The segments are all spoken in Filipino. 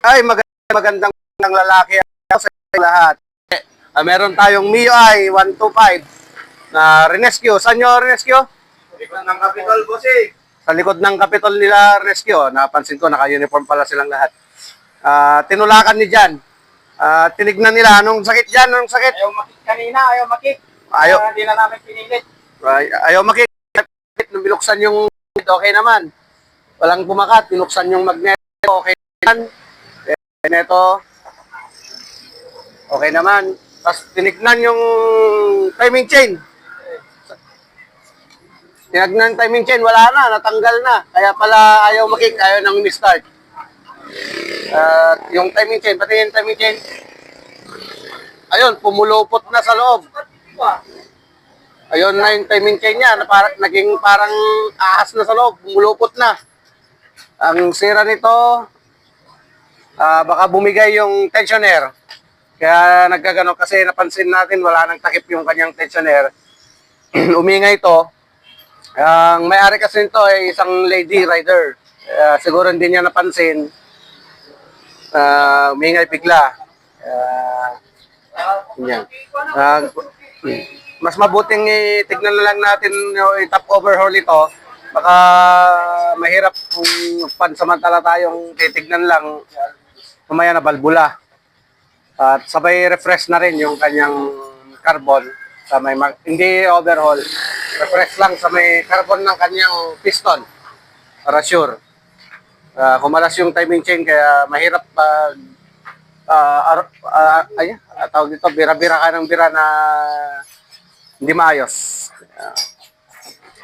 Ay, magandang lalaki sa lahat. Meron tayong MIUI 125 na rescue. Saan nyo rescue? Likod ng Capitol, bossing. Sa likod ng Capitol nila rescue. Napansin ko, naka-uniform pala silang lahat. Tinulakan ni Jan. Tinignan nila, anong sakit Jan? Anong sakit? Ayaw makik kanina, ayaw makik. Ayaw. Hindi na namin pinilit. Ayaw makikita. Nung binuksan yung okay naman. Walang pumakat. Binuksan yung magneto. Okay naman. Neto. Okay naman. Tapos tinignan yung timing chain. Tinignan yung timing chain. Wala na. Natanggal na. Kaya pala ayaw makik. Ayaw nang mi-start. Yung timing chain. Pati yung timing chain. Ayun. Pumulupot na sa loob. Ayun na yung timing chain niya, na naging parang ahas na sa loob, mulupot na. Ang sira nito, baka bumigay yung tensioner. Kaya nagkagano kasi napansin natin wala nang takip yung kanyang tensioner. Umingay ito. Ang may-ari kasi nito ay isang lady rider. Siguro hindi niya napansin. Umingay bigla. Yan. Mas mabuting tignan na lang natin yung top overhaul ito. Baka mahirap kung pansamantala tayong titignan lang, mamaya na balbula. At sabay refresh na rin yung kanyang carbon sa may hindi overhaul. Refresh lang sa may carbon ng kanyang piston para sure. Kumalas yung timing chain kaya mahirap pag tawag dito, bira-bira ka ng bira na hindi maayos.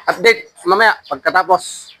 Update mamaya pagkatapos.